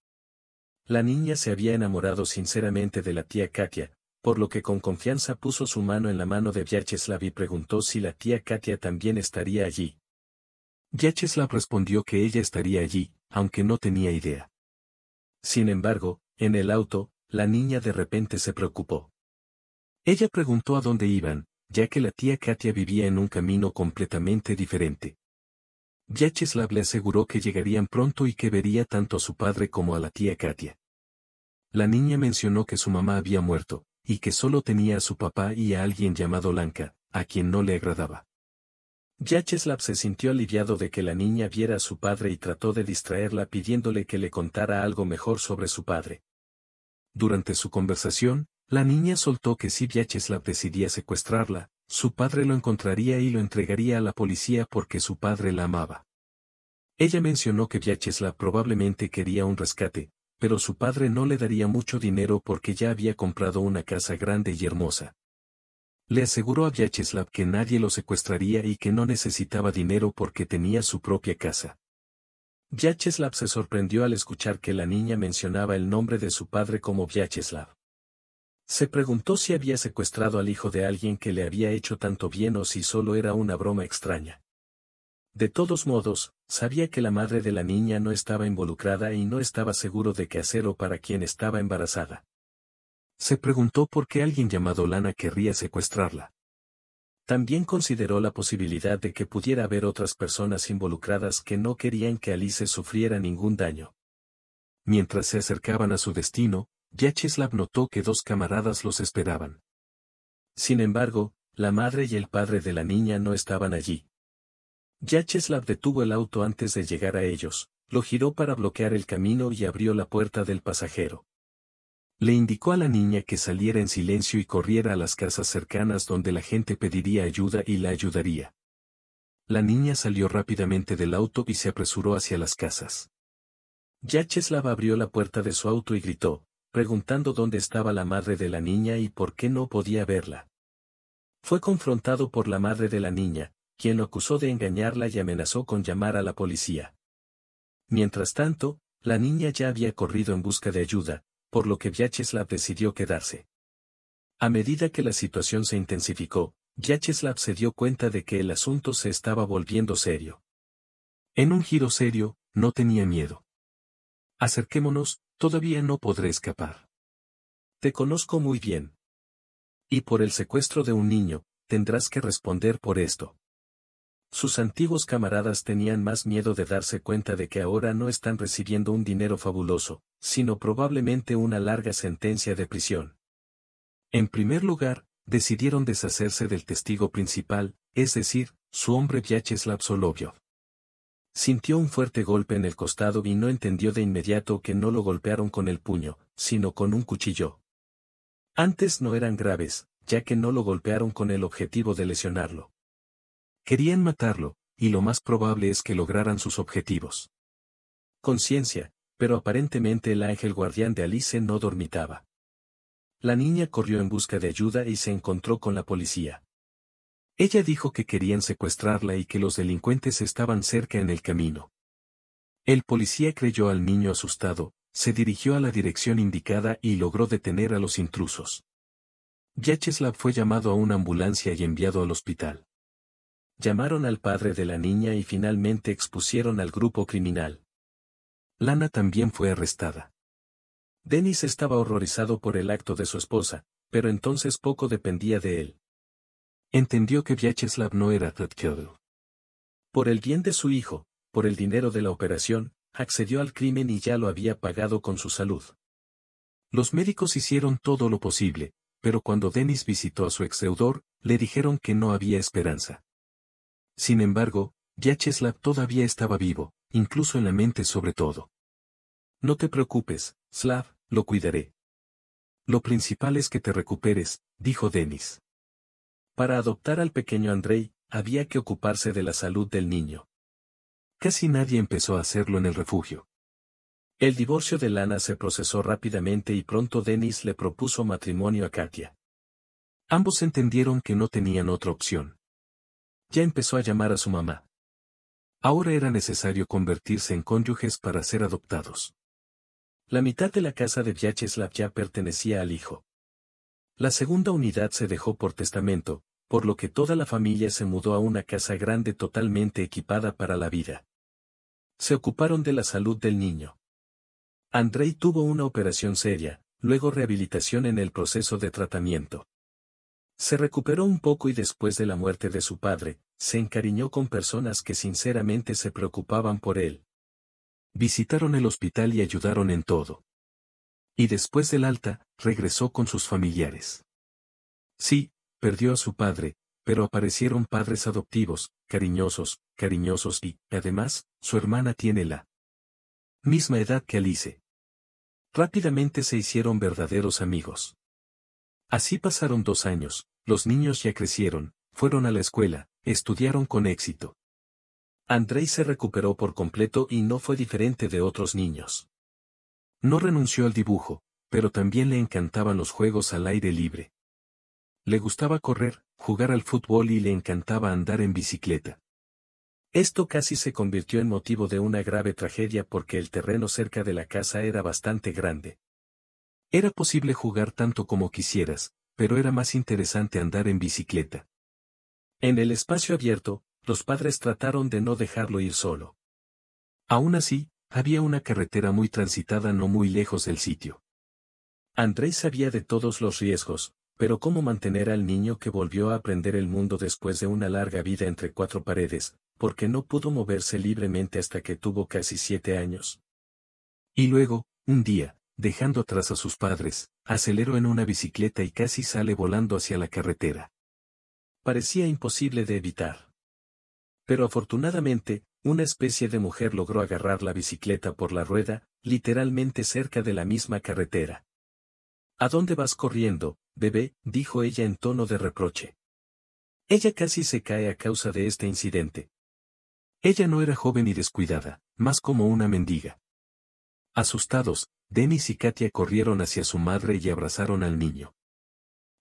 La niña se había enamorado sinceramente de la tía Katia, por lo que con confianza puso su mano en la mano de Vyacheslav y preguntó si la tía Katia también estaría allí. Vyacheslav respondió que ella estaría allí, aunque no tenía idea. Sin embargo, en el auto, la niña de repente se preocupó. Ella preguntó a dónde iban, ya que la tía Katia vivía en un camino completamente diferente. Vyacheslav le aseguró que llegarían pronto y que vería tanto a su padre como a la tía Katia. La niña mencionó que su mamá había muerto, y que solo tenía a su papá y a alguien llamado Lanka, a quien no le agradaba. Vyacheslav se sintió aliviado de que la niña viera a su padre y trató de distraerla pidiéndole que le contara algo mejor sobre su padre. Durante su conversación, la niña soltó que si Vyacheslav decidía secuestrarla, su padre lo encontraría y lo entregaría a la policía porque su padre la amaba. Ella mencionó que Vyacheslav probablemente quería un rescate, pero su padre no le daría mucho dinero porque ya había comprado una casa grande y hermosa. Le aseguró a Vyacheslav que nadie lo secuestraría y que no necesitaba dinero porque tenía su propia casa. Vyacheslav se sorprendió al escuchar que la niña mencionaba el nombre de su padre como Vyacheslav. Se preguntó si había secuestrado al hijo de alguien que le había hecho tanto bien o si solo era una broma extraña. De todos modos, sabía que la madre de la niña no estaba involucrada y no estaba seguro de qué hacer o para quién estaba embarazada. Se preguntó por qué alguien llamado Lana querría secuestrarla. También consideró la posibilidad de que pudiera haber otras personas involucradas que no querían que Alice sufriera ningún daño. Mientras se acercaban a su destino, Vyacheslav notó que dos camaradas los esperaban. Sin embargo, la madre y el padre de la niña no estaban allí. Vyacheslav detuvo el auto antes de llegar a ellos, lo giró para bloquear el camino y abrió la puerta del pasajero. Le indicó a la niña que saliera en silencio y corriera a las casas cercanas donde la gente pediría ayuda y la ayudaría. La niña salió rápidamente del auto y se apresuró hacia las casas. Vyacheslav abrió la puerta de su auto y gritó, preguntando dónde estaba la madre de la niña y por qué no podía verla. Fue confrontado por la madre de la niña, quien lo acusó de engañarla y amenazó con llamar a la policía. Mientras tanto, la niña ya había corrido en busca de ayuda, por lo que Vyacheslav decidió quedarse. A medida que la situación se intensificó, Vyacheslav se dio cuenta de que el asunto se estaba volviendo serio. En un giro serio, no tenía miedo. Acerquémonos, todavía no podré escapar. Te conozco muy bien. Y por el secuestro de un niño, tendrás que responder por esto. Sus antiguos camaradas tenían más miedo de darse cuenta de que ahora no están recibiendo un dinero fabuloso, sino probablemente una larga sentencia de prisión. En primer lugar, decidieron deshacerse del testigo principal, es decir, su hombre Vyacheslav Solovyov. Sintió un fuerte golpe en el costado y no entendió de inmediato que no lo golpearon con el puño, sino con un cuchillo. Antes no eran graves, ya que no lo golpearon con el objetivo de lesionarlo. Querían matarlo, y lo más probable es que lograran sus objetivos. Conciencia, pero aparentemente el ángel guardián de Alice no dormitaba. La niña corrió en busca de ayuda y se encontró con la policía. Ella dijo que querían secuestrarla y que los delincuentes estaban cerca en el camino. El policía creyó al niño asustado, se dirigió a la dirección indicada y logró detener a los intrusos. Vyacheslav fue llamado a una ambulancia y enviado al hospital. Llamaron al padre de la niña y finalmente expusieron al grupo criminal. Lana también fue arrestada. Denis estaba horrorizado por el acto de su esposa, pero entonces poco dependía de él. Entendió que Vyacheslav no era Tretkel. Por el bien de su hijo, por el dinero de la operación, accedió al crimen y ya lo había pagado con su salud. Los médicos hicieron todo lo posible, pero cuando Denis visitó a su exdeudor, le dijeron que no había esperanza. Sin embargo, Vyacheslav todavía estaba vivo, incluso en la mente sobre todo. No te preocupes, Slav, lo cuidaré. Lo principal es que te recuperes, dijo Denis. Para adoptar al pequeño Andrei, había que ocuparse de la salud del niño. Casi nadie empezó a hacerlo en el refugio. El divorcio de Lana se procesó rápidamente y pronto Denis le propuso matrimonio a Katia. Ambos entendieron que no tenían otra opción. Ya empezó a llamar a su mamá. Ahora era necesario convertirse en cónyuges para ser adoptados. La mitad de la casa de Vyacheslav ya pertenecía al hijo. La segunda unidad se dejó por testamento, por lo que toda la familia se mudó a una casa grande totalmente equipada para la vida. Se ocuparon de la salud del niño. Andrei tuvo una operación seria, luego rehabilitación en el proceso de tratamiento. Se recuperó un poco y después de la muerte de su padre, se encariñó con personas que sinceramente se preocupaban por él. Visitaron el hospital y ayudaron en todo. Y después del alta, regresó con sus familiares. Sí, perdió a su padre, pero aparecieron padres adoptivos, cariñosos y, además, su hermana tiene la misma edad que Alice. Rápidamente se hicieron verdaderos amigos. Así pasaron 2 años, los niños ya crecieron, fueron a la escuela, estudiaron con éxito. Andrei se recuperó por completo y no fue diferente de otros niños. No renunció al dibujo, pero también le encantaban los juegos al aire libre. Le gustaba correr, jugar al fútbol y le encantaba andar en bicicleta. Esto casi se convirtió en motivo de una grave tragedia porque el terreno cerca de la casa era bastante grande. Era posible jugar tanto como quisieras, pero era más interesante andar en bicicleta. En el espacio abierto, los padres trataron de no dejarlo ir solo. Aún así, había una carretera muy transitada no muy lejos del sitio. Andrei sabía de todos los riesgos, pero cómo mantener al niño que volvió a aprender el mundo después de una larga vida entre cuatro paredes, porque no pudo moverse libremente hasta que tuvo casi 7 años. Y luego, un día, dejando atrás a sus padres, aceleró en una bicicleta y casi sale volando hacia la carretera. Parecía imposible de evitar. Pero afortunadamente, una especie de mujer logró agarrar la bicicleta por la rueda, literalmente cerca de la misma carretera. ¿A dónde vas corriendo, bebé?, dijo ella en tono de reproche. Ella casi se cae a causa de este incidente. Ella no era joven y descuidada, más como una mendiga. Asustados, Denis y Katia corrieron hacia su madre y abrazaron al niño.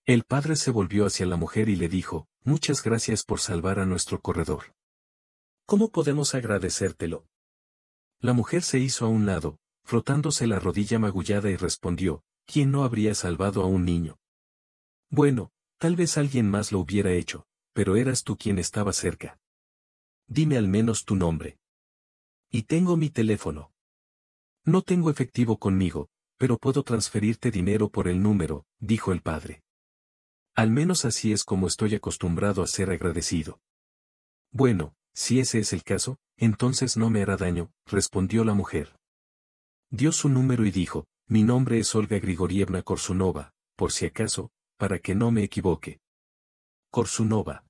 El padre se volvió hacia la mujer y le dijo, muchas gracias por salvar a nuestro corredor. ¿Cómo podemos agradecértelo? La mujer se hizo a un lado, frotándose la rodilla magullada y respondió, ¿quién no habría salvado a un niño? Bueno, tal vez alguien más lo hubiera hecho, pero eras tú quien estaba cerca. Dime al menos tu nombre. Y tengo mi teléfono. No tengo efectivo conmigo, pero puedo transferirte dinero por el número, dijo el padre. Al menos así es como estoy acostumbrado a ser agradecido. Bueno, si ese es el caso, entonces no me hará daño, respondió la mujer. Dio su número y dijo, mi nombre es Olga Grigorievna Korsunova, por si acaso, para que no me equivoque. Korsunova.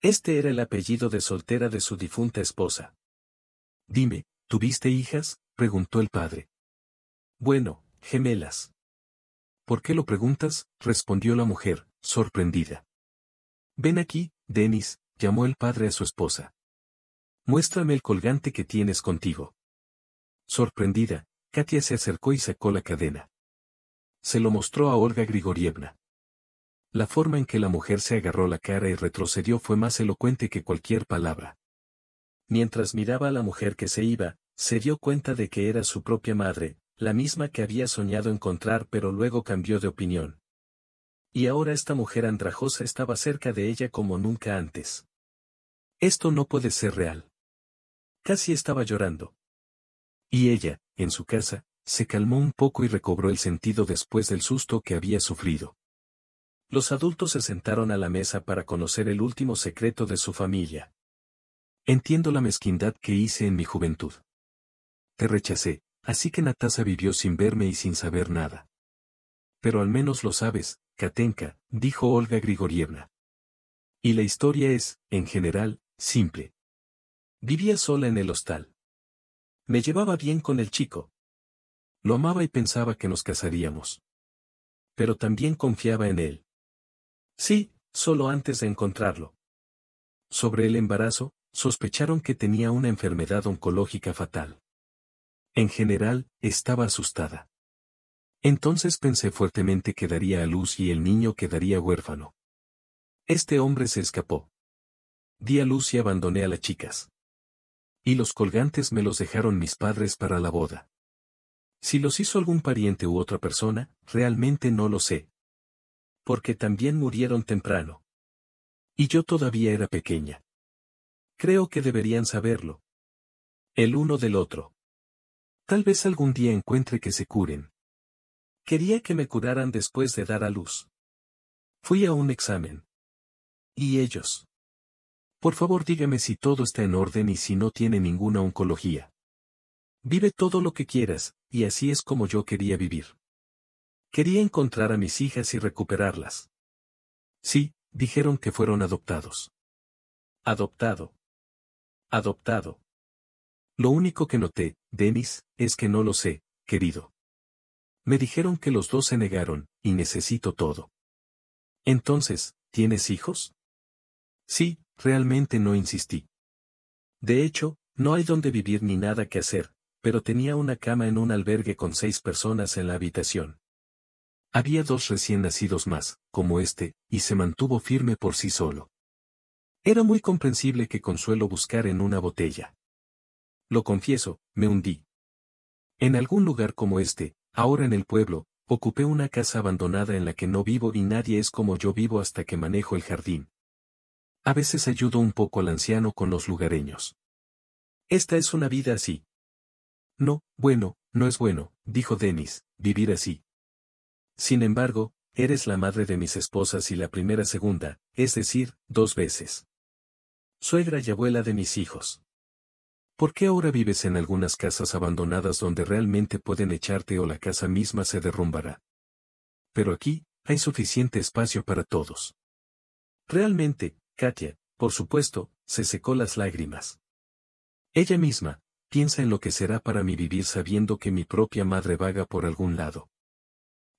Este era el apellido de soltera de su difunta esposa. Dime, ¿tuviste hijas?, preguntó el padre. Bueno, gemelas. ¿Por qué lo preguntas?, respondió la mujer, sorprendida. Ven aquí, Denis, llamó el padre a su esposa. Muéstrame el colgante que tienes contigo. Sorprendida, Katia se acercó y sacó la cadena. Se lo mostró a Olga Grigorievna. La forma en que la mujer se agarró la cara y retrocedió fue más elocuente que cualquier palabra. Mientras miraba a la mujer que se iba, se dio cuenta de que era su propia madre, la misma que había soñado encontrar pero luego cambió de opinión. Y ahora esta mujer andrajosa estaba cerca de ella como nunca antes. Esto no puede ser real. Casi estaba llorando. Y ella, en su casa, se calmó un poco y recobró el sentido después del susto que había sufrido. Los adultos se sentaron a la mesa para conocer el último secreto de su familia. Entiendo la mezquindad que hice en mi juventud. Te rechacé, así que Natasa vivió sin verme y sin saber nada. Pero al menos lo sabes, Katenka, dijo Olga Grigorievna. Y la historia es, en general, simple. Vivía sola en el hostal. Me llevaba bien con el chico. Lo amaba y pensaba que nos casaríamos. Pero también confiaba en él. Sí, solo antes de encontrarlo. Sobre el embarazo, sospecharon que tenía una enfermedad oncológica fatal. En general, estaba asustada. Entonces pensé fuertemente que daría a luz y el niño quedaría huérfano. Este hombre se escapó. Di a luz y abandoné a las chicas. Y los colgantes me los dejaron mis padres para la boda. Si los hizo algún pariente u otra persona, realmente no lo sé. Porque también murieron temprano. Y yo todavía era pequeña. Creo que deberían saberlo. El uno del otro. Tal vez algún día encuentre que se curen. Quería que me curaran después de dar a luz. Fui a un examen. ¿Y ellos? Por favor dígame si todo está en orden y si no tiene ninguna oncología. Vive todo lo que quieras, y así es como yo quería vivir. Quería encontrar a mis hijas y recuperarlas. Sí, dijeron que fueron adoptados. Adoptado. Adoptado. Lo único que noté, Denis, es que no lo sé, querido. Me dijeron que los dos se negaron, y necesito todo. Entonces, ¿tienes hijos? Sí, realmente no insistí. De hecho, no hay donde vivir ni nada que hacer, pero tenía una cama en un albergue con 6 personas en la habitación. Había 2 recién nacidos más, como este, y se mantuvo firme por sí solo. Era muy comprensible que consuelo buscar en una botella. Lo confieso, me hundí. En algún lugar como este, ahora en el pueblo, ocupé una casa abandonada en la que no vivo y nadie es como yo vivo hasta que manejo el jardín. A veces ayudo un poco al anciano con los lugareños. Esta es una vida así. No, bueno, no es bueno, dijo Denis, vivir así. Sin embargo, eres la madre de mis esposas y la primera segunda, es decir, 2 veces. Suegra y abuela de mis hijos. ¿Por qué ahora vives en algunas casas abandonadas donde realmente pueden echarte o la casa misma se derrumbará? Pero aquí, hay suficiente espacio para todos. Realmente, Katia, por supuesto, se secó las lágrimas. Ella misma, piensa en lo que será para mí vivir sabiendo que mi propia madre vaga por algún lado.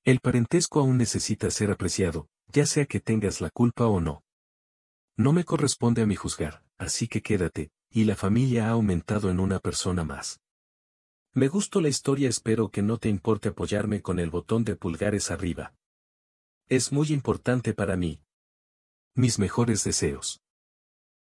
El parentesco aún necesita ser apreciado, ya sea que tengas la culpa o no. No me corresponde a mí juzgar, así que quédate, y la familia ha aumentado en una persona más. Me gustó la historia, espero que no te importe apoyarme con el botón de pulgares arriba. Es muy importante para mí. Mis mejores deseos.